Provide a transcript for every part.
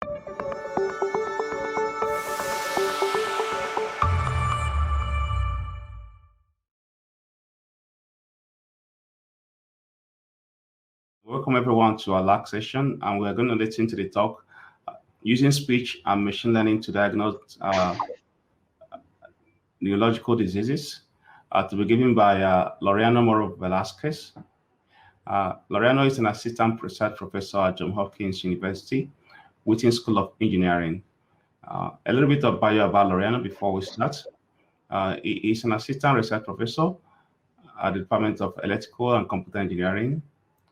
Welcome everyone to our last session, and we're going to listen to the talk using speech and machine learning to diagnose neurological diseases, to be given by Laureano Moro-Velazquez. Laureano is an assistant research professor at Johns Hopkins University Teaching School of Engineering. A little bit of bio about Laureano before we start. He is an assistant research professor at the Department of Electrical and Computer Engineering,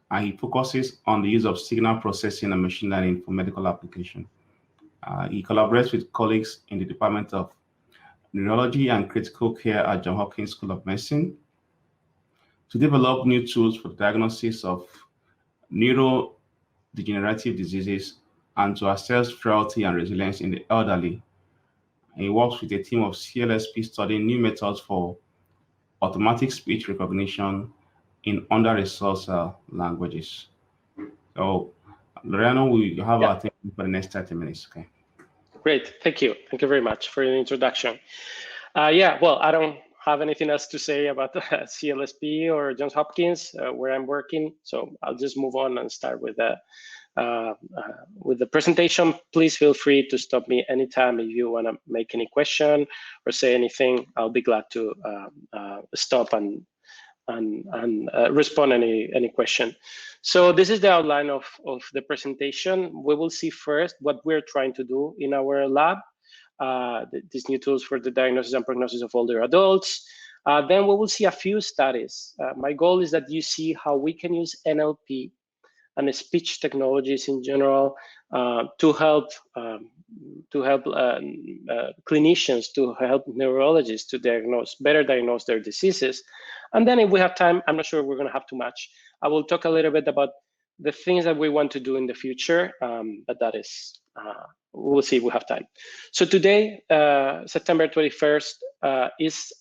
and he focuses on the use of signal processing and machine learning for medical application. He collaborates with colleagues in the Department of Neurology and Critical Care at Johns Hopkins School of Medicine to develop new tools for the diagnosis of neurodegenerative diseases and to assess frailty and resilience in the elderly. And he works with a team of CLSP studying new methods for automatic speech recognition in under-resourced languages. So, Laureano, we have our thing for the next 30 minutes, okay? Great, thank you. Thank you very much for the introduction. Well, I don't have anything else to say about CLSP or Johns Hopkins, where I'm working, so I'll just move on and start with the presentation. Please feel free to stop me anytime if you want to make any question or say anything. I'll be glad to stop and respond any question. So this is the outline of the presentation. We will see first what we're trying to do in our lab, these new tools for the diagnosis and prognosis of older adults. Then we will see a few studies. My goal is that you see how we can use NLP and speech technologies in general to help clinicians, to help neurologists to better diagnose their diseases. And then if we have time, I'm not sure we're going to have too much, I will talk a little bit about the things that we want to do in the future, but that is, we'll see if we have time. So today, September 21st,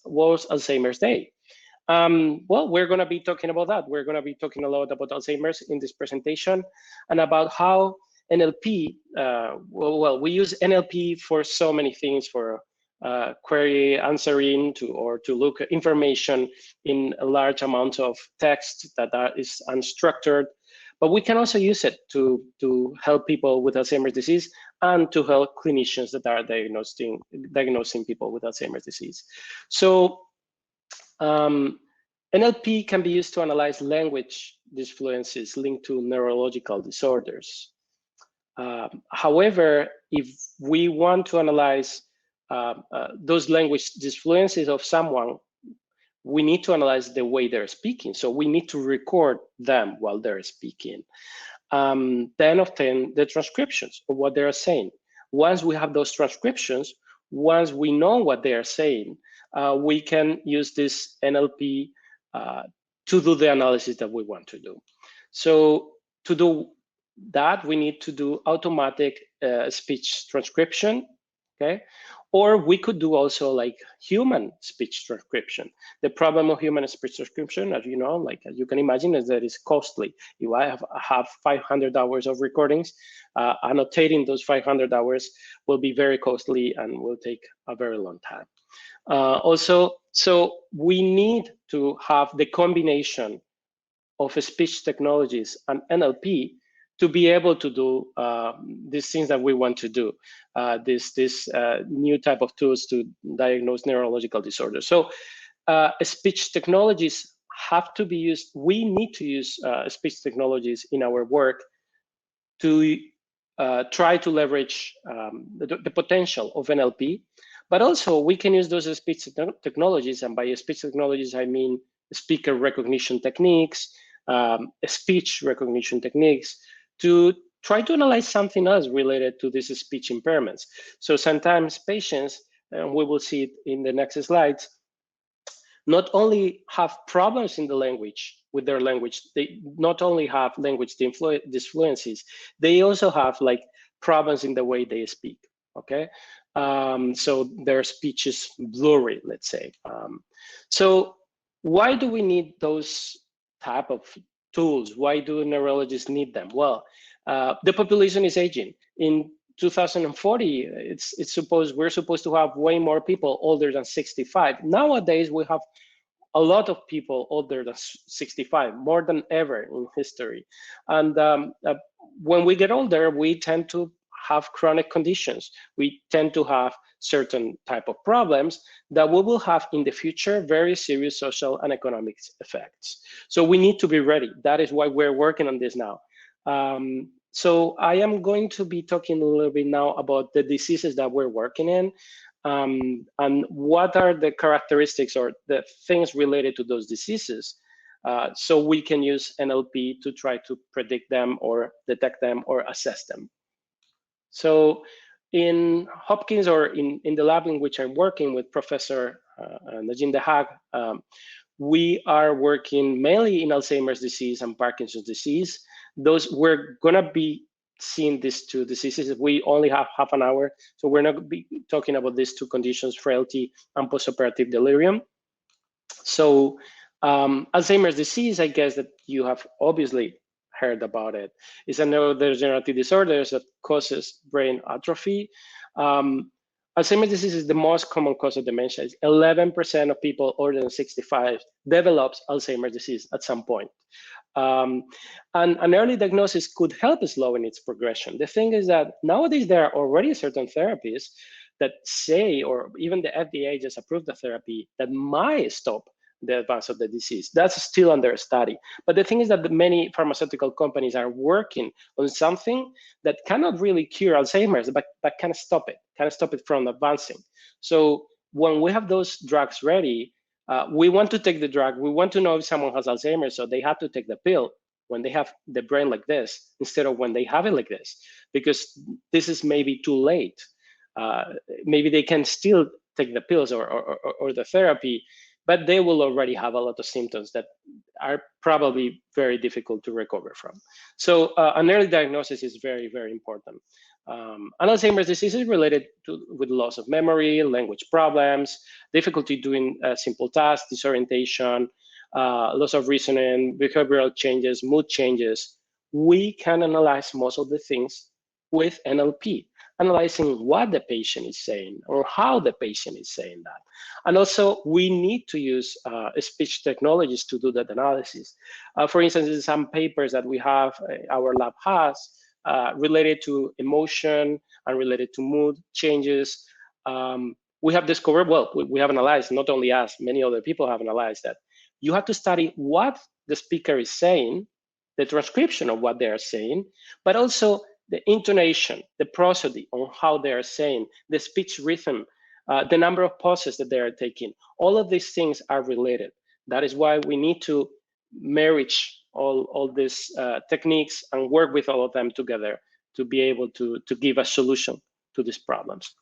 was Alzheimer's Day. Well, we're going to be talking about that. We're going to be talking a lot about Alzheimer's in this presentation and about how NLP, we use NLP for so many things, for query answering to look at information in a large amount of text that is unstructured, but we can also use it to help people with Alzheimer's disease and to help clinicians that are diagnosing people with Alzheimer's disease. So NLP can be used to analyze language disfluencies linked to neurological disorders. However, if we want to analyze those language disfluencies of someone, we need to analyze the way they're speaking. So we need to record them while they're speaking. Then obtain the transcriptions of what they're saying. Once we have those transcriptions, once we know what they are saying, we can use this NLP to do the analysis that we want to do. So to do that, we need to do automatic speech transcription, okay? Or we could do also like human speech transcription. The problem of human speech transcription, as you know, like as you can imagine, is that it's costly. If I have 500 hours of recordings, annotating those 500 hours will be very costly and will take a very long time. Also, so we need to have the combination of speech technologies and NLP to be able to do these things that we want to do, this new type of tools to diagnose neurological disorders. So speech technologies have to be used. We need to use speech technologies in our work to try to leverage the potential of NLP, but also we can use those speech technologies, and by speech technologies, I mean speaker recognition techniques, speech recognition techniques, to try to analyze something else related to these speech impairments. So sometimes patients, and we will see it in the next slides, not only have problems in the language, with their language, they not only have language disfluencies, they also have like problems in the way they speak, okay? So their speech is blurry, let's say. So why do we need those type of tools? Why do neurologists need them? Well, the population is aging. In 2040, we're supposed to have way more people older than 65. Nowadays, we have a lot of people older than 65, more than ever in history. And when we get older, we tend to have chronic conditions. We tend to have certain type of problems that we will have in the future very serious social and economic effects. So we need to be ready. That is why we're working on this now. So I am going to be talking a little bit now about the diseases that we're working in, and what are the characteristics or the things related to those diseases, so we can use NLP to try to predict them or detect them or assess them. So in Hopkins, or in the lab in which I'm working with Professor Najim Dehag, we are working mainly in Alzheimer's disease and Parkinson's disease. Those, we're gonna be seeing these two diseases. We only have half an hour, so we're not gonna be talking about these two conditions, frailty and postoperative delirium. So Alzheimer's disease, I guess that you have obviously heard about it. It's a neurodegenerative disorder that causes brain atrophy. Alzheimer's disease is the most common cause of dementia. 11% of people older than 65 develops Alzheimer's disease at some point. And an early diagnosis could help slow in its progression. The thing is that nowadays there are already certain therapies that say, or even the FDA just approved a therapy that might stop the advance of the disease. That's still under study. But the thing is that many pharmaceutical companies are working on something that cannot really cure Alzheimer's, but can stop it from advancing. So when we have those drugs ready, we want to take the drug. We want to know if someone has Alzheimer's, so they have to take the pill when they have the brain like this instead of when they have it like this, because this is maybe too late. Maybe they can still take the pills or the therapy, but they will already have a lot of symptoms that are probably very difficult to recover from. So an early diagnosis is very, very important. And Alzheimer's disease is related with loss of memory, language problems, difficulty doing simple tasks, disorientation, loss of reasoning, behavioral changes, mood changes. We can analyze most of the things with NLP, analyzing what the patient is saying or how the patient is saying that. And also, we need to use speech technologies to do that analysis. For instance, in some papers that we have, our lab has, related to emotion and related to mood changes. We have discovered, well, we have analyzed, not only us, many other people have analyzed that you have to study what the speaker is saying, the transcription of what they are saying, but also the intonation, the prosody on how they are saying, the speech rhythm, the number of pauses that they are taking. All of these things are related. That is why we need to marriage all these techniques and work with all of them together to be able to give a solution to these problems.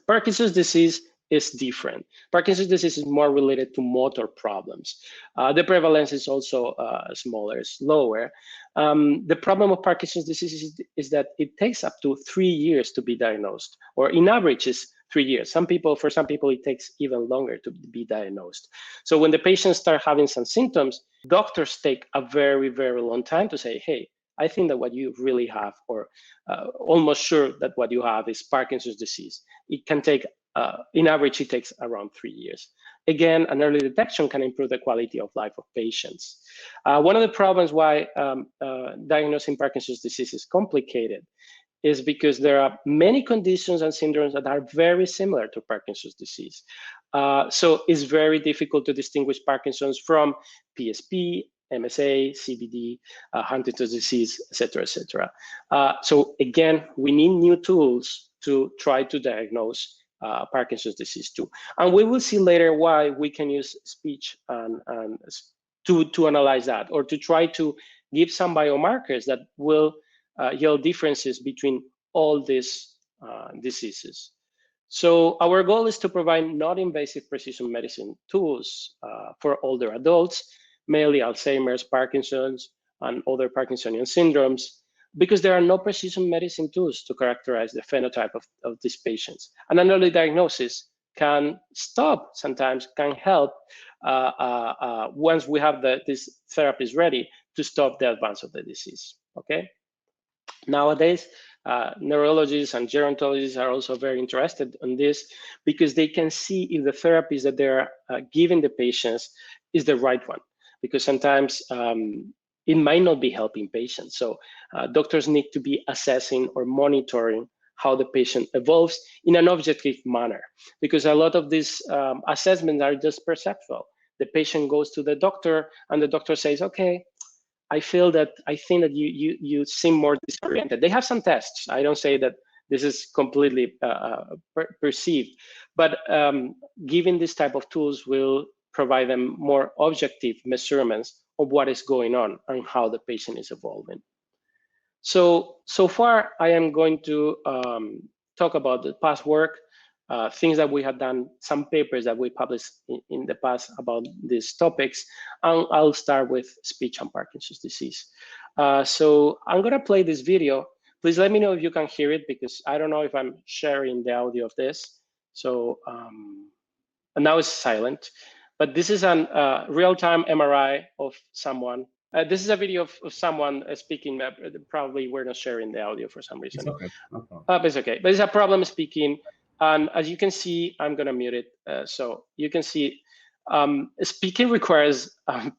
Parkinson's disease is different. Parkinson's disease is more related to motor problems. The prevalence is also smaller, slower. The problem of Parkinson's disease is that it takes up to 3 years to be diagnosed, or in average is 3 years. For some people, it takes even longer to be diagnosed. So when the patients start having some symptoms, doctors take a very, very long time to say, hey, I think that what you really have, or almost sure that what you have is Parkinson's disease. It can take, in average, it takes around 3 years. Again, an early detection can improve the quality of life of patients. One of the problems why diagnosing Parkinson's disease is complicated is because there are many conditions and syndromes that are very similar to Parkinson's disease. So it's very difficult to distinguish Parkinson's from PSP, MSA, CBD, Huntington's disease, et cetera, et cetera. So again, we need new tools to try to diagnose Parkinson's disease too. And we will see later why we can use speech to analyze that, or to try to give some biomarkers that will yield differences between all these diseases. So our goal is to provide non-invasive precision medicine tools for older adults, mainly Alzheimer's, Parkinson's, and other Parkinsonian syndromes, because there are no precision medicine tools to characterize the phenotype of these patients. And an early diagnosis can sometimes can help once we have these therapies ready to stop the advance of the disease, okay? Nowadays, Neurologists and gerontologists are also very interested in this because they can see if the therapies that they're giving the patients is the right one. Because sometimes it might not be helping patients. So doctors need to be assessing or monitoring how the patient evolves in an objective manner, because a lot of these assessments are just perceptual. The patient goes to the doctor and the doctor says, okay, I think that you seem more disoriented. They have some tests. I don't say that this is completely perceived, but giving this type of tools will provide them more objective measurements of what is going on and how the patient is evolving. So far, I am going to talk about the past work, things that we have done, some papers that we published in the past about these topics. And I'll start with speech and Parkinson's disease. So I'm gonna play this video. Please let me know if you can hear it, because I don't know if I'm sharing the audio of this. So, and now it's silent, but this is a real-time MRI of someone. This is a video of someone speaking. Probably we're not sharing the audio for some reason. It's okay. No problem. But it's okay. But it's a problem speaking. And as you can see, I'm going to mute it. So you can see speaking requires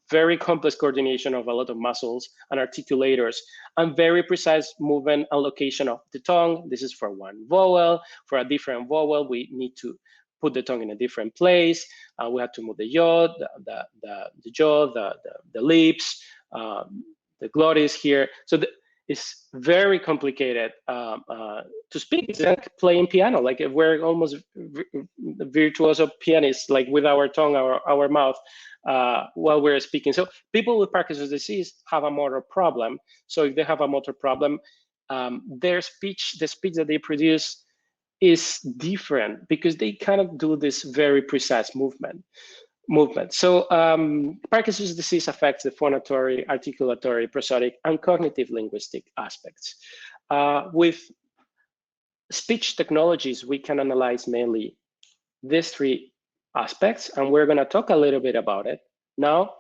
very complex coordination of a lot of muscles and articulators and very precise movement and location of the tongue. This is for one vowel. For a different vowel, we need to put the tongue in a different place. We have to move the jaw, the lips, the glottis here. So it's very complicated to speak. It's like playing piano. Like we're almost virtuoso pianists, like with our tongue, our mouth, while we're speaking. So people with Parkinson's disease have a motor problem. So if they have a motor problem, their speech, the speech that they produce, is different because they kind of do this very precise movement. So Parkinson's disease affects the phonatory, articulatory, prosodic, and cognitive linguistic aspects. With speech technologies, we can analyze mainly these three aspects, and we're going to talk a little bit about it now.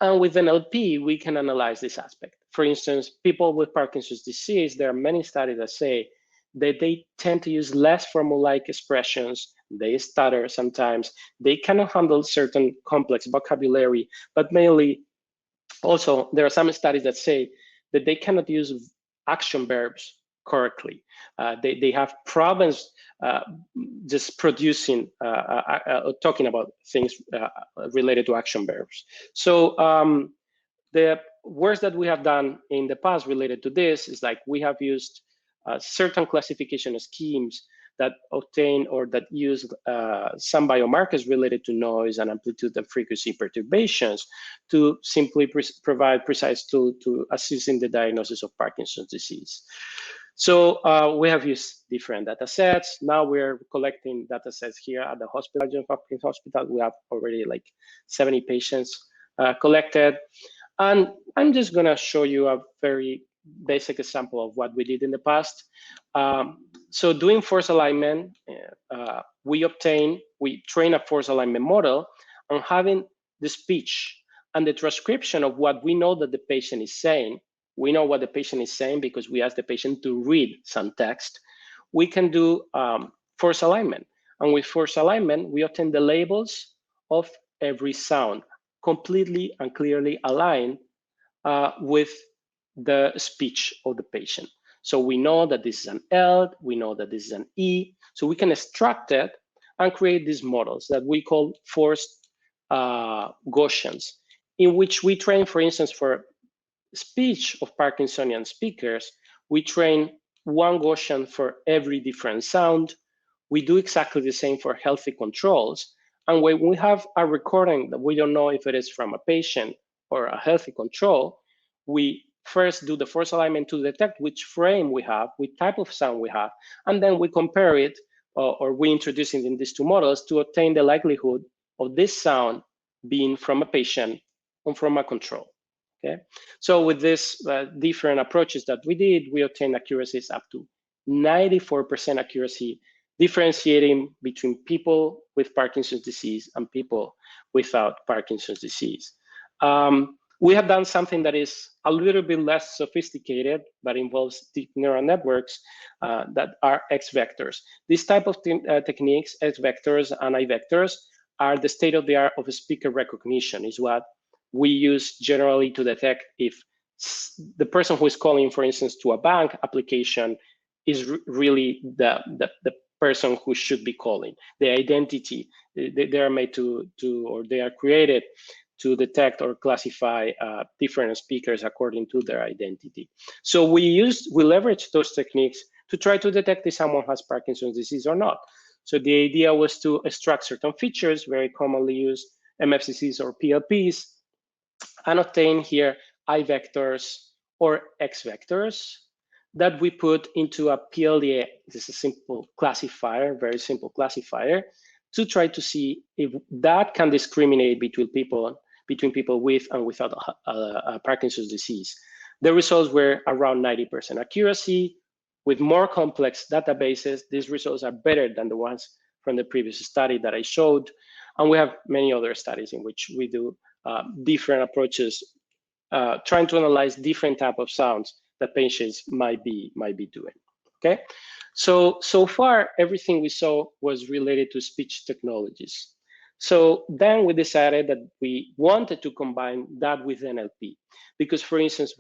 And with NLP, we can analyze this aspect. For instance, people with Parkinson's disease, there are many studies that say that they tend to use less formal-like expressions. They stutter sometimes. They cannot handle certain complex vocabulary, but mainly also there are some studies that say that they cannot use action verbs correctly. They have problems just producing, talking about things related to action verbs. So the work that we have done in the past related to this is like we have used certain classification schemes that obtain or that use some biomarkers related to noise and amplitude and frequency perturbations to simply provide precise tool to assist in the diagnosis of Parkinson's disease. So we have used different data sets. Now we're collecting data sets here at the hospital, Johns Hopkins Hospital. We have already like 70 patients collected. And I'm just gonna show you a very basic example of what we did in the past. So doing force alignment, we train a force alignment model on having the speech and the transcription of what we know that the patient is saying. We know what the patient is saying because we ask the patient to read some text. We can do force alignment. And with force alignment, we obtain the labels of every sound, completely and clearly aligned with the speech of the patient. So we know that this is an L, we know that this is an E, so we can extract it and create these models that we call forced Gaussians, in which we train, for instance, for speech of Parkinsonian speakers, we train one Gaussian for every different sound. We do exactly the same for healthy controls. And when we have a recording that we don't know if it is from a patient or a healthy control, we first do the force alignment to detect which frame we have, which type of sound we have, and then we compare it, or we introduce it in these two models to obtain the likelihood of this sound being from a patient or from a control. Okay, so with this different approaches that we did, we obtained accuracies up to 94% accuracy, differentiating between people with Parkinson's disease and people without Parkinson's disease. We have done something that is a little bit less sophisticated, but involves deep neural networks that are X vectors. This type of techniques, X vectors and I vectors, are the state of the art of speaker recognition, is what we use generally to detect if the person who is calling, for instance, to a bank application is really the person who should be calling. The identity, they are made to, or they are created to detect or classify different speakers according to their identity. So we leverage those techniques to try to detect if someone has Parkinson's disease or not. So the idea was to extract certain features, very commonly used MFCCs or PLPs, and obtain here I vectors or X vectors that we put into a PLDA. This is a simple classifier, very simple classifier, to try to see if that can discriminate between people with and without Parkinson's disease. The results were around 90% accuracy. With more complex databases, these results are better than the ones from the previous study that I showed. And we have many other studies in which we do different approaches, trying to analyze different type of sounds that patients might be doing. Okay, so far everything we saw was related to speech technologies. So then we decided that we wanted to combine that with NLP, because, for instance,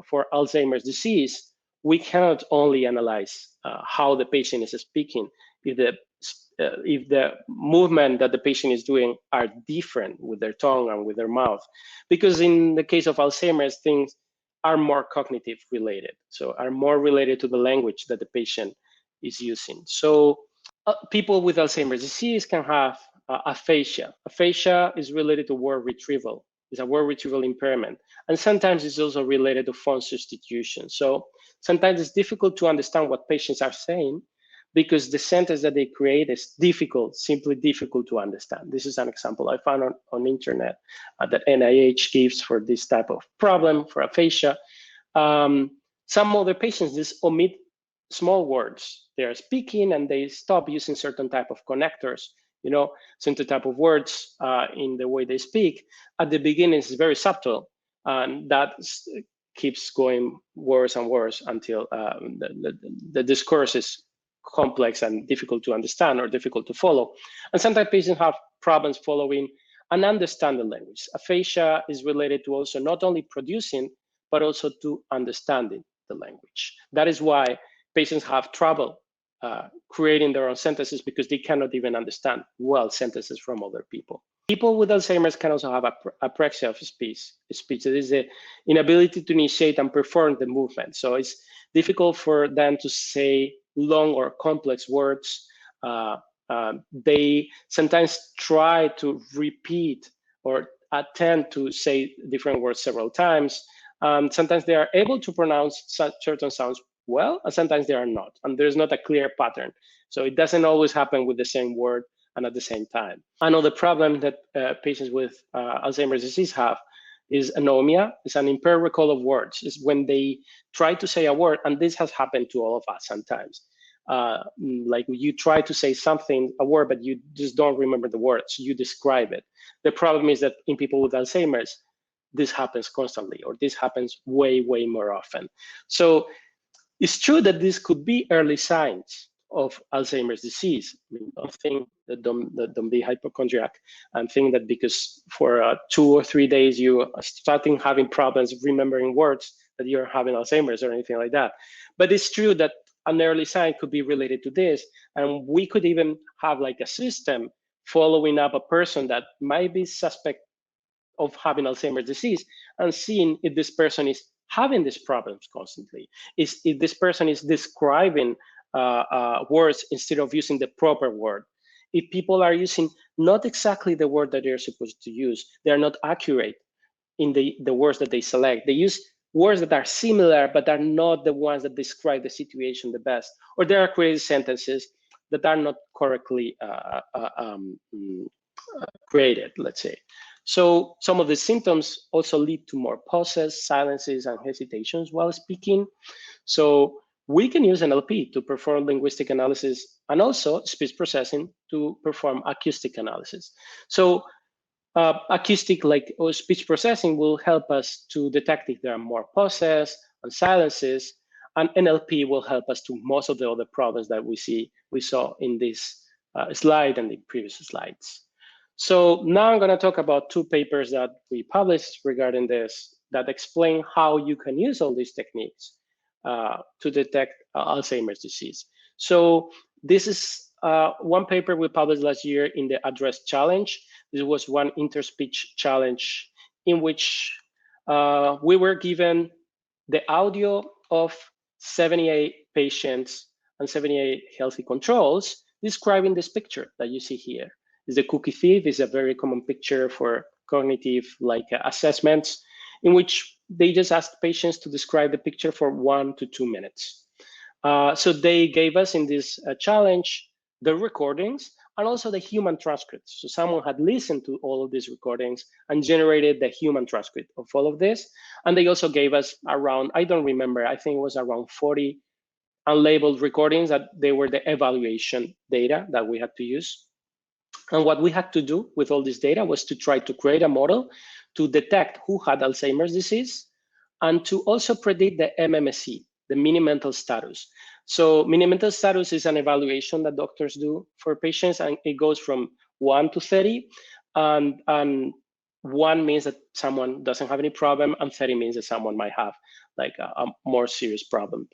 for Alzheimer's disease, we cannot only analyze how the patient is speaking if the movement that the patient is doing are different with their tongue and with their mouth, because in the case of Alzheimer's, things are more cognitive related, so are more related to the language that the patient is using. So people with Alzheimer's disease can have aphasia. Aphasia is related to word retrieval. It's a word retrieval impairment. And sometimes it's also related to phone substitution. So sometimes it's difficult to understand what patients are saying because the sentence that they create is difficult, simply difficult to understand. This is an example I found on internet that NIH gives for this type of problem, for aphasia. Some other patients just omit small words. They are speaking and they stop using certain type of connectors, certain type of words in the way they speak. At the beginning, it's very subtle, and that keeps going worse and worse until the discourse is complex and difficult to understand or difficult to follow. And sometimes patients have problems following and understand the language. Aphasia is related to also not only producing, but also to understanding the language. That is why patients have trouble creating their own sentences, because they cannot even understand well sentences from other people. People with Alzheimer's can also have apraxia of speech. It is the inability to initiate and perform the movement. So it's difficult for them to say long or complex words. They sometimes try to repeat or attempt to say different words several times. Sometimes they are able to pronounce certain sounds well, and sometimes they are not. And there's not a clear pattern. So it doesn't always happen with the same word and at the same time. Another problem that patients with Alzheimer's disease have is anomia. It's an impaired recall of words. It's when they try to say a word, and this has happened to all of us sometimes. Like you try to say something, a word, but you just don't remember the words. You describe it. The problem is that in people with Alzheimer's, this happens constantly, or this happens way, way more often. So it's true that this could be early signs of Alzheimer's disease. I mean, don't think that don't be hypochondriac and think that because for 2 or 3 days you are starting having problems remembering words that you're having Alzheimer's or anything like that. But it's true that an early sign could be related to this, and we could even have like a system following up a person that might be suspect of having Alzheimer's disease and seeing if this person is having these problems constantly, if this person is describing words instead of using the proper word, if people are using not exactly the word that they're supposed to use, they're not accurate in the words that they select, they use words that are similar but are not the ones that describe the situation the best, or there are created sentences that are not correctly created, let's say. So some of the symptoms also lead to more pauses, silences, and hesitations while speaking. So we can use NLP to perform linguistic analysis and also speech processing to perform acoustic analysis. So Acoustic, like or speech processing, will help us to detect if there are more pauses and silences, and NLP will help us to most of the other problems that we saw in this slide and the previous slides. So now I'm going to talk about two papers that we published regarding this that explain how you can use all these techniques to detect Alzheimer's disease. So this is one paper we published last year in the Address Challenge. This was one interspeech challenge in which we were given the audio of 78 patients and 78 healthy controls describing this picture that you see here. The cookie thief is a very common picture for cognitive assessments, in which they just asked patients to describe the picture for 1 to 2 minutes. So they gave us in this challenge the recordings and also the human transcripts. So someone had listened to all of these recordings and generated the human transcript of all of this. And they also gave us around, I don't remember, I think it was around 40 unlabeled recordings that they were the evaluation data that we had to use. And what we had to do with all this data was to try to create a model to detect who had Alzheimer's disease and to also predict the MMSE, the mean mental status. So mean mental status is an evaluation that doctors do for patients, and it goes from 1 to 30. And 1 means that someone doesn't have any problem, and 30 means that someone might have like a more serious problem.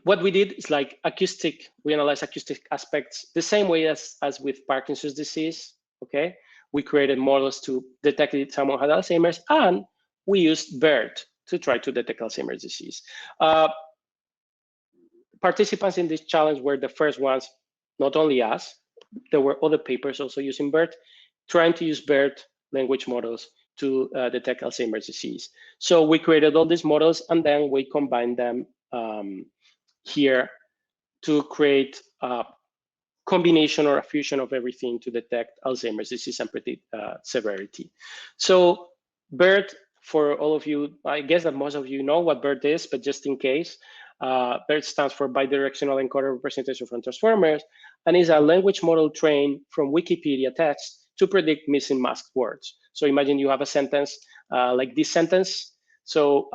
What we did is like acoustic, we analyze acoustic aspects the same way as with Parkinson's disease, okay? We created models to detect if someone had Alzheimer's, and we used BERT to try to detect Alzheimer's disease. Participants in this challenge were the first ones, not only us, there were other papers also using BERT, trying to use BERT language models to detect Alzheimer's disease. So we created all these models, and then we combined them here to create a combination or a fusion of everything to detect Alzheimer's disease and predict severity. So BERT, for all of you, I guess that most of you know what BERT is, but just in case, BERT stands for Bidirectional Encoder Representation from Transformers, and is a language model trained from Wikipedia text to predict missing masked words. So imagine you have a sentence like this sentence, so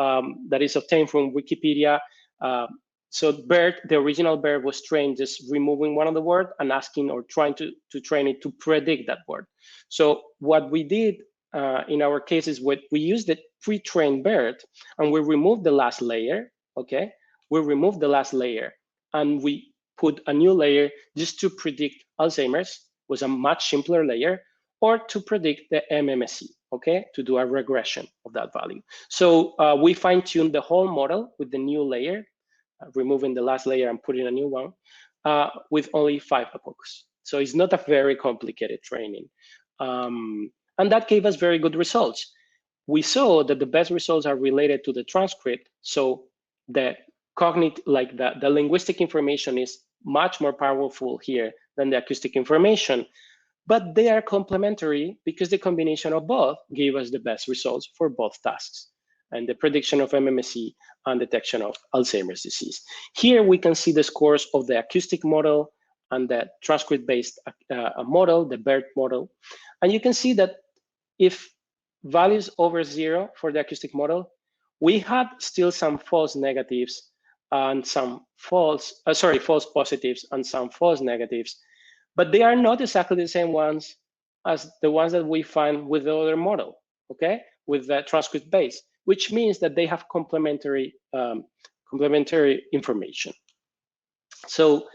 that is obtained from Wikipedia. So BERT, the original BERT, was trained just removing one of the words and asking or trying to train it to predict that word. So what we did in our case is we used the pre-trained BERT and we removed the last layer, okay? We removed the last layer and we put a new layer just to predict Alzheimer's, was a much simpler layer, or to predict the MMSE, okay? To do a regression of that value. So we fine-tuned the whole model with the new layer, removing the last layer and putting a new one with only 5 epochs. So it's not a very complicated training. And that gave us very good results. We saw that the best results are related to the transcript. So the the linguistic information is much more powerful here than the acoustic information, but they are complementary because the combination of both gave us the best results for both tasks, and the prediction of MMSE and detection of Alzheimer's disease. Here we can see the scores of the acoustic model and the transcript-based model, the BERT model. And you can see that if values over 0 for the acoustic model, we had still some false negatives and some false positives and some false negatives, but they are not exactly the same ones as the ones that we find with the other model, okay, with the transcript base, which means that they have complementary information. So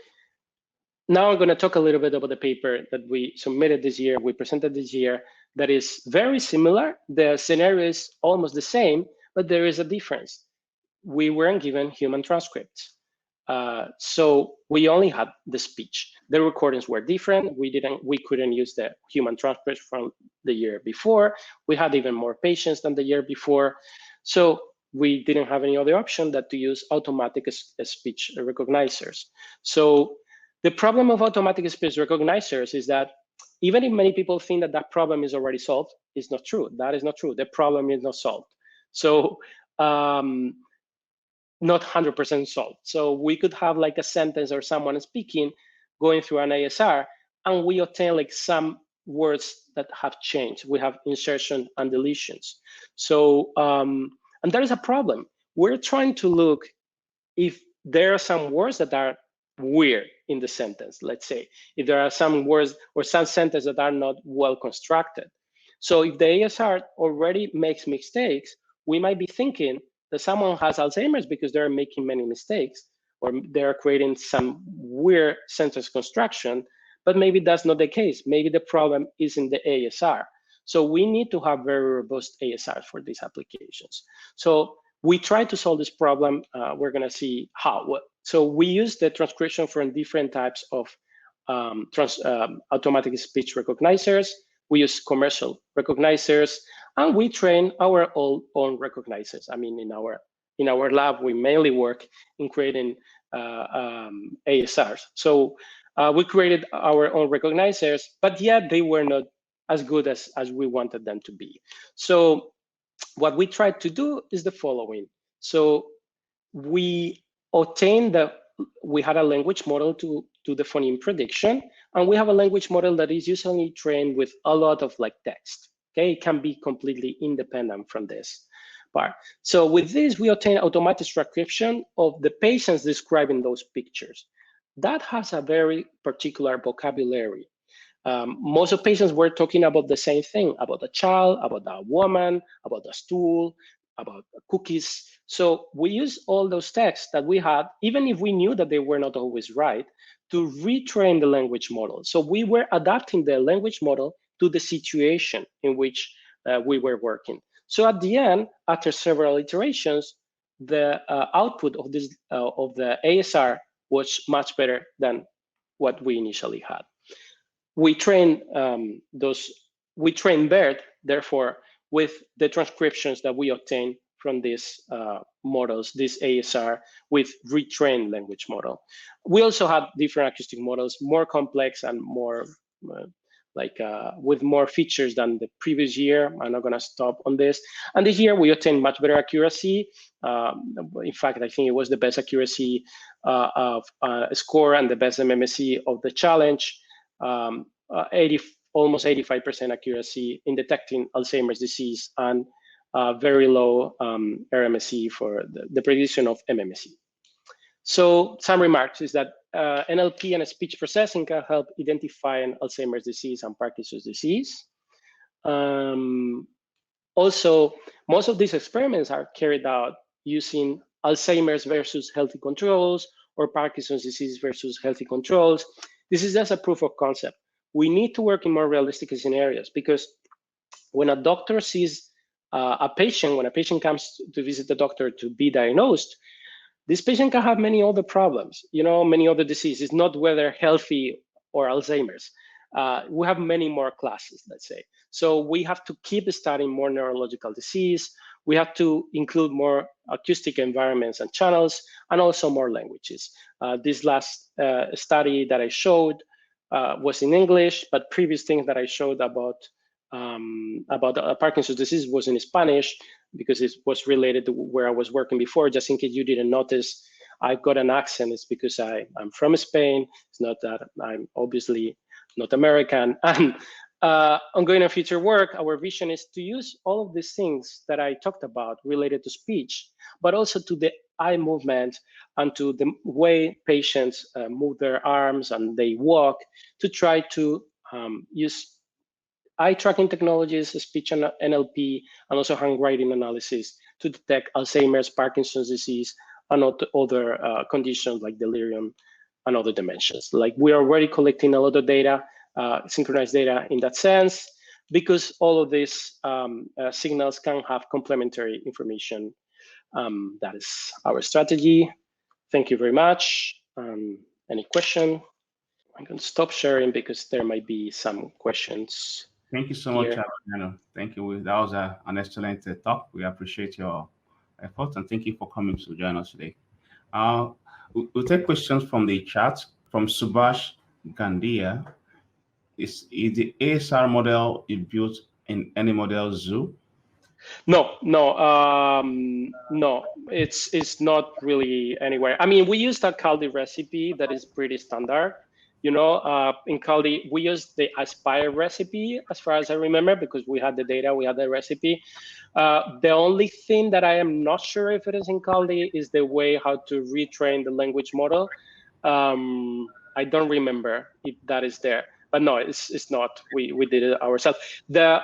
now I'm going to talk a little bit about the paper that we submitted this year, we presented this year, that is very similar. The scenario is almost the same, but there is a difference. We weren't given human transcripts. So we only had the speech. The recordings were different. We couldn't use the human transcripts from the year before. We had even more patients than the year before. So we didn't have any other option than to use automatic speech recognizers. So the problem of automatic speech recognizers is that even if many people think that that problem is already solved, it's not true. That is not true. The problem is not solved. So not 100% solved. So we could have like a sentence or someone speaking, going through an ASR, and we obtain like some words that have changed. We have insertion and deletions. So, and there is a problem. We're trying to look if there are some words that are weird in the sentence, let's say, if there are some words or some sentences that are not well constructed. So if the ASR already makes mistakes, we might be thinking that someone has Alzheimer's because they're making many mistakes, or they're creating some weird sentence construction, but maybe that's not the case. Maybe the problem is in the ASR. So we need to have very robust ASR for these applications. So we try to solve this problem. We're going to see how. So we use the transcription from different types of automatic speech recognizers. We use commercial recognizers, and we train our own recognizers. I mean, in our lab, we mainly work in creating ASRs. So we created our own recognizers, but yet they were not as good as we wanted them to be. So what we tried to do is the following. So we had a language model to do the phoneme prediction, and we have a language model that is usually trained with a lot of like text. Okay, it can be completely independent from this part. So with this, we obtain automatic transcription of the patients describing those pictures. That has a very particular vocabulary. Most of patients were talking about the same thing, about a child, about a woman, about a stool, about cookies. So we use all those texts that we had, even if we knew that they were not always right, to retrain the language model. So we were adapting the language model to the situation in which we were working. So at the end, after several iterations, the output of this of the ASR was much better than what we initially had. We train BERT, therefore, with the transcriptions that we obtain from these models, this ASR with retrained language model. We also had different acoustic models, more complex and more with more features than the previous year. I'm not going to stop on this. And this year we obtained much better accuracy. In fact, I think it was the best accuracy of score and the best MMSE of the challenge. Almost 85% accuracy in detecting Alzheimer's disease, and very low RMSE for the prediction of MMSE. So some remarks is that NLP and speech processing can help identify an Alzheimer's disease and Parkinson's disease. Also, most of these experiments are carried out using Alzheimer's versus healthy controls, or Parkinson's disease versus healthy controls. This is just a proof of concept. We need to work in more realistic scenarios, because when a doctor sees a patient, when a patient comes to visit the doctor to be diagnosed, this patient can have many other problems, many other diseases, not whether healthy or Alzheimer's. We have many more classes, let's say. So we have to keep studying more neurological disease. We have to include more acoustic environments and channels, and also more languages. This last study that I showed was in English, but previous things that I showed about Parkinson's disease was in Spanish, because it was related to where I was working before. Just in case you didn't notice, I've got an accent. It's because I'm from Spain. It's not that I'm obviously not American. And ongoing and future work, our vision is to use all of these things that I talked about related to speech, but also to the eye movement and to the way patients move their arms and they walk, to try to use eye tracking technologies, speech and NLP, and also handwriting analysis to detect Alzheimer's, Parkinson's disease, and other conditions like delirium and other dementias. Like, we are already collecting a lot of data, synchronized data in that sense, because all of these signals can have complementary information. That is our strategy. Thank you very much. Any question? I'm going to stop sharing because there might be some questions. Thank you so much, Laureano. Thank you. That was an excellent talk. We appreciate your effort, and thank you for coming to join us today. We'll take questions from the chat. From Subhash Gandia. Is the ASR model built in any model zoo? No, it's not really anywhere. I mean, we used a Caldi recipe that is pretty standard. You know, in Caldi, we used the Aspire recipe, as far as I remember, because we had the data, we had the recipe. The only thing that I am not sure if it is in Caldi is the way how to retrain the language model. I don't remember if that is there, but no, it's not. We did it ourselves.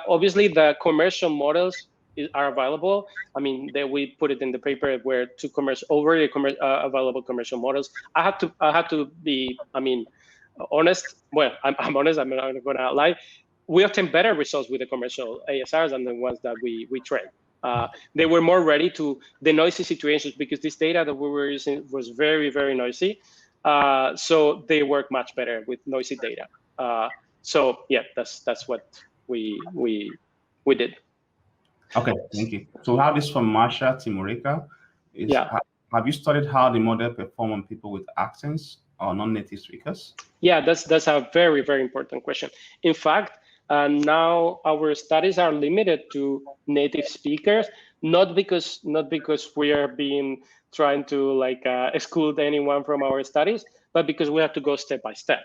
Obviously the commercial models are available. I mean, we put it in the paper where two already available commercial models. I had to be, I mean, honest. Well, I'm honest. I'm not going to lie. We obtain better results with the commercial ASRs than the ones that we trained. They were more ready to the noisy situations because this data that we were using was very, very noisy. So they work much better with noisy data. So yeah, that's what we did. Okay, thank you. So we have this from Marsha Timureka. Yeah. Have you studied how the model perform on people with accents or non-native speakers? Yeah, that's a very, very important question. In fact, now our studies are limited to native speakers, not because we are trying to like exclude anyone from our studies, but because we have to go step by step.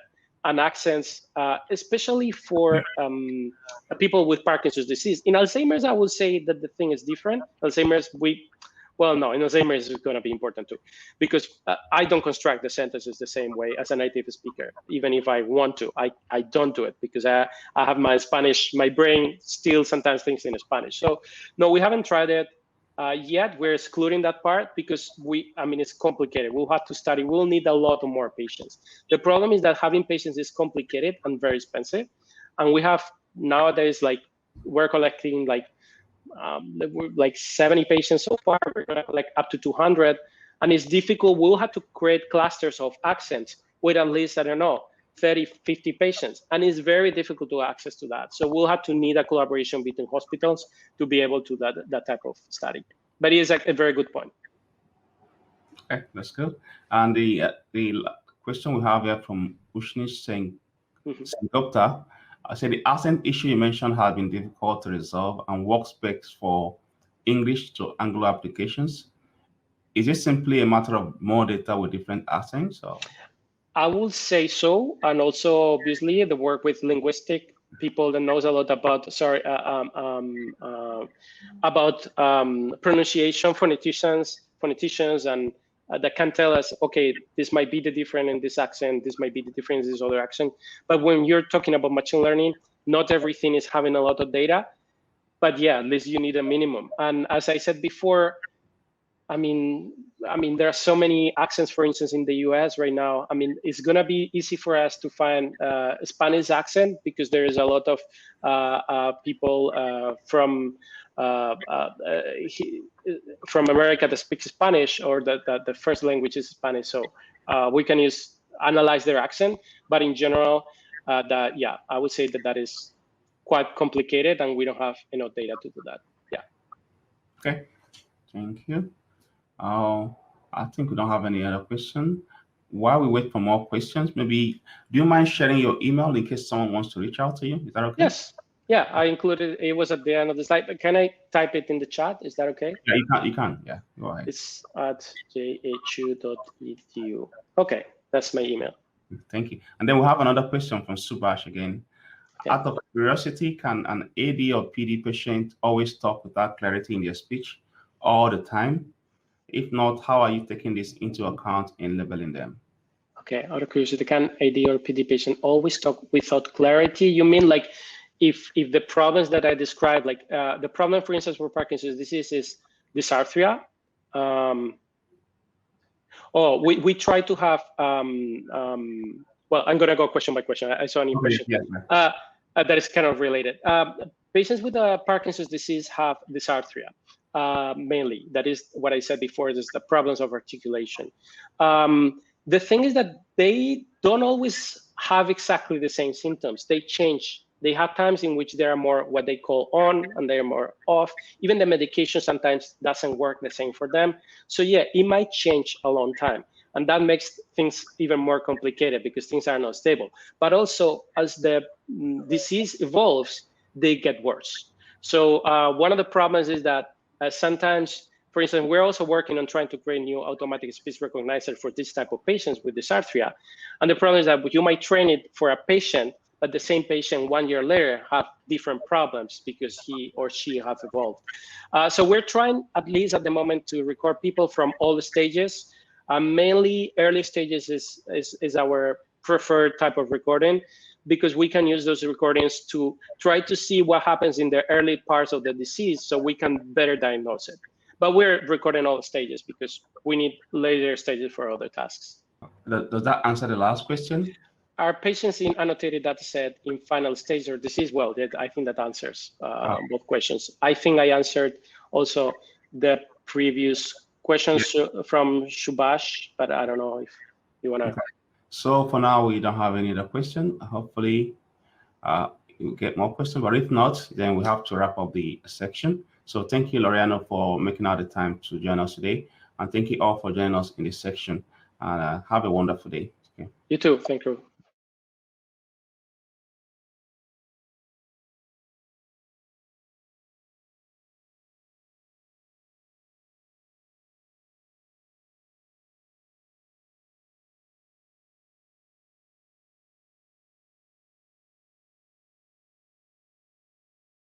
And accents, especially for people with Parkinson's disease. In Alzheimer's, I would say that the thing is different. Alzheimer's, well, no, in Alzheimer's is going to be important too, because I don't construct the sentences the same way as a native speaker. Even if I want to, I don't do it because I have my brain still sometimes thinks in Spanish. So no, we haven't tried it yet. We're excluding that part because it's complicated. We'll have to study. We'll need a lot more patients. The problem is that having patients is complicated and very expensive. And we have nowadays, like, we're collecting like 70 patients so far. We're gonna collect up to 200, and it's difficult. We'll have to create clusters of accents with at least, I don't know, 30, 50 patients, and it's very difficult to access to that. So we'll have to need a collaboration between hospitals to be able to do that type of study. But it is a very good point. Okay, that's good. And the question we have here from Ushnish Sengupta. I said the accent issue you mentioned has been difficult to resolve and works best for English to Anglo applications. Is it simply a matter of more data with different accents? Or? I would say so, and also obviously the work with linguistic people that knows a lot about pronunciation, phoneticians, and that can tell us, okay, this might be the difference in this accent, this might be the difference in this other accent. But when you're talking about machine learning, not everything is having a lot of data. But yeah, at least you need a minimum. And as I said before, I mean, there are so many accents, for instance, in the US right now. I mean, it's going to be easy for us to find a Spanish accent because there is a lot of people from America that speak Spanish, or that the first language is Spanish. So we can analyze their accent. But in general, I would say that is quite complicated, and we don't have enough data to do that. Yeah. Okay. Thank you. I think we don't have any other question. While we wait for more questions, maybe do you mind sharing your email in case someone wants to reach out to you? Is that okay? Yes. Yeah, I included it. Was at the end of the slide. But can I type it in the chat? Is that okay? Yeah, you can. Yeah, go ahead. It's at jhu.edu. Okay, that's my email. Thank you. And then we'll have another question from Subash again. Yeah. Out of curiosity, can an AD or PD patient always talk without clarity in their speech all the time? If not, how are you taking this into account in labeling them? Okay, out of curiosity, can AD or PD patient always talk without clarity? You mean like if the problems that I described, like the problem, for instance, for Parkinson's disease is dysarthria. We try to have, well, I'm gonna go question by question. I saw an impression. That is kind of related. Patients with Parkinson's disease have dysarthria. Mainly, that is what I said before, is the problems of articulation. The thing is that they don't always have exactly the same symptoms. They change. They have times in which they are more what they call on, and they are more off. Even the medication sometimes doesn't work the same for them. So yeah, it might change a long time. And that makes things even more complicated because things are not stable. But also, as the disease evolves, they get worse. So one of the problems is that sometimes For instance, we're also working on trying to create new automatic speech recognizer for this type of patients with dysarthria. And the problem is that you might train it for a patient, but the same patient 1 year later have different problems because he or she have evolved. So we're trying, at least at the moment, to record people from all the stages. Mainly early stages is our preferred type of recording, because we can use those recordings to try to see what happens in the early parts of the disease so we can better diagnose it. But we're recording all the stages because we need later stages for other tasks. Does that answer the last question? Are patients in annotated data set in final stage of disease? Well, I think that answers both questions. I think I answered also the previous questions from Subhash, but I don't know if you want to. Okay. So for now, we don't have any other question. Hopefully, you'll get more questions, but if not, then we have to wrap up the section. So thank you, Laureano, for making out the time to join us today. And thank you all for joining us in this section. And have a wonderful day. Okay. You too. Thank you.